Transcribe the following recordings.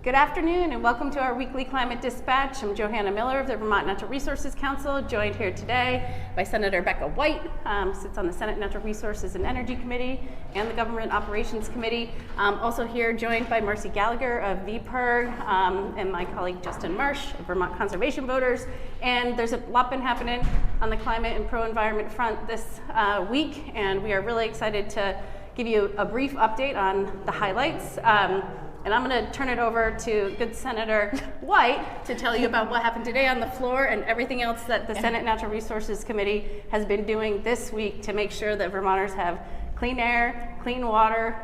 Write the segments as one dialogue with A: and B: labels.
A: Good afternoon and welcome to our weekly Climate Dispatch. I'm Johanna Miller of the Vermont Natural Resources Council, joined here today by Senator Becca White, sits on the Senate Natural Resources and Energy Committee and the Government Operations Committee. Also here joined by Marcie Gallagher of VPIRG and my colleague Justin Marsh of Vermont Conservation Voters. And there's a lot been happening on the climate and pro-environment front this week, and we are really excited to give you a brief update on the highlights. And I'm going to turn it over to good Senator White to tell you about what happened today on the floor and everything else that the Senate Natural Resources Committee has been doing this week to make sure that Vermonters have clean air, clean water,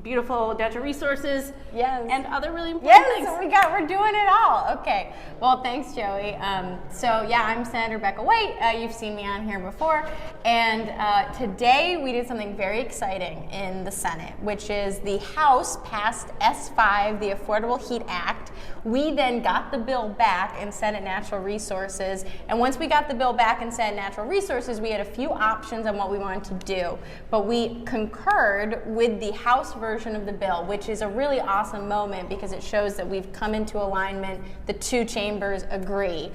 A: beautiful natural resources, and other really important things.
B: We're doing it all. Okay. Well, thanks, Joey. I'm Senator Becca White. You've seen me on here before. And today we did something very exciting in the Senate, which is the House passed S5, the Affordable Heat Act. We then got the bill back in Senate Natural Resources. And once we got the bill back in Senate Natural Resources, we had a few options on what we wanted to do. But we concurred with the House version of the bill, which is a really awesome moment because it shows that we've come into alignment. The two chambers agree.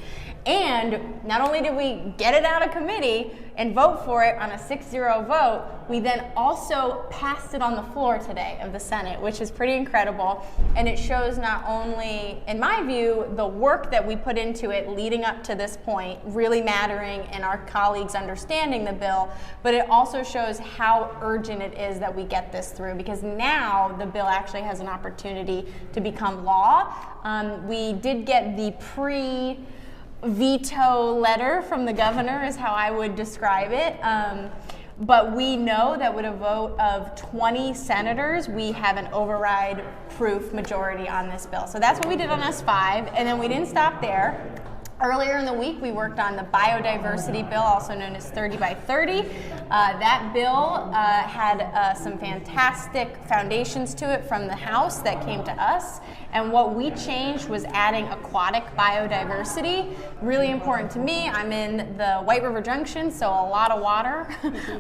B: And not only did we get it out of committee and vote for it on a 6-0 vote, we then also passed it on the floor today of the Senate, which is pretty incredible. And it shows not only, in my view, the work that we put into it leading up to this point really mattering and our colleagues understanding the bill, but it also shows how urgent it is that we get this through, because now the bill actually has an opportunity to become law. We did get the veto letter from the governor is how I would describe it. But we know that with a vote of 20 senators, we have an override-proof majority on this bill. So that's what we did on S5, and then we didn't stop there. Earlier in the week, we worked on the biodiversity bill, also known as 30 by 30. That bill had some fantastic foundations to it from the House that came to us. And what we changed was adding aquatic biodiversity. Really important to me. I'm in the White River Junction, so a lot of water.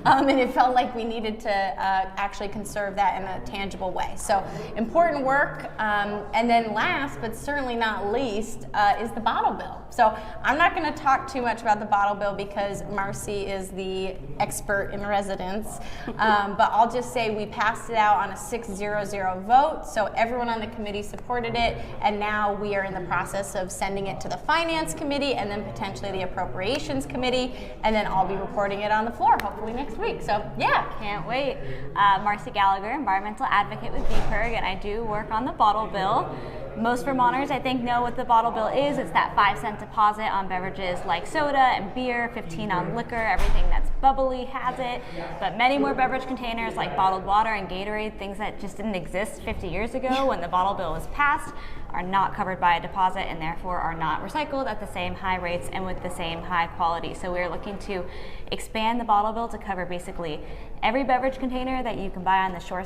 B: And it felt like we needed to actually conserve that in a tangible way. So important work. And then last, but certainly not least, is the bottle bill. So I'm not going to talk too much about the bottle bill because Marcie is the expert in residence. But I'll just say we passed it out on a 6-0 vote. So everyone on the committee supported it, and now we are in the process of sending it to the Finance Committee and then potentially the Appropriations Committee, and then I'll be reporting it on the floor hopefully next week. So yeah.
C: Can't wait. Marcie Gallagher, environmental advocate with VPIRG, and I do work on the bottle bill. Most Vermonters, I think, know what the bottle bill is. It's that 5-cent deposit on beverages like soda and beer, 15 on liquor, everything that's bubbly has it. But many more beverage containers like bottled water and Gatorade, things that just didn't exist 50 years ago when the bottle bill was passed, are not covered by a deposit and therefore are not recycled at the same high rates and with the same high quality. So we're looking to expand the bottle bill to cover basically every beverage container that you can buy on the store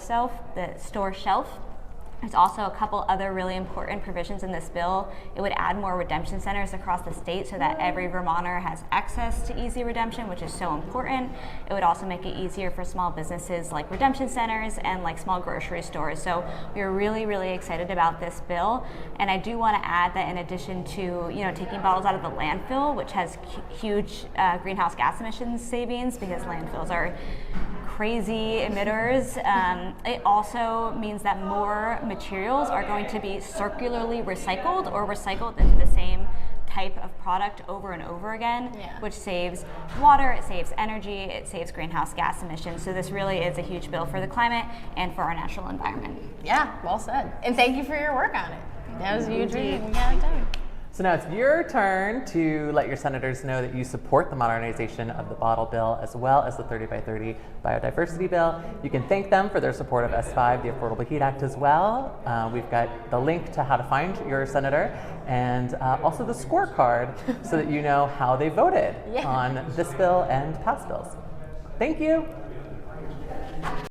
C: shelf. There's also a couple other really important provisions in this bill. It would add more redemption centers across the state so that every Vermonter has access to easy redemption, which is so important. It would also make it easier for small businesses like redemption centers and like small grocery stores. So we're really, really excited about this bill. And I do want to add that in addition to taking bottles out of the landfill, which has huge greenhouse gas emissions savings because landfills are crazy emitters, it also means that more materials are going to be circularly recycled or recycled into the same type of product over and over again, which saves water, it saves energy, it saves greenhouse gas emissions. So this really is a huge bill for the climate and for our natural environment.
B: Yeah, well said. And thank you for your work on it. That was a huge reading. We got it done.
D: So now it's your turn to let your senators know that you support the modernization of the bottle bill as well as the 30 by 30 biodiversity bill. You can thank them for their support of S5, the Affordable Heat Act as well. We've got the link to how to find your senator and also the scorecard so that you know how they voted on this bill and past bills. Thank you.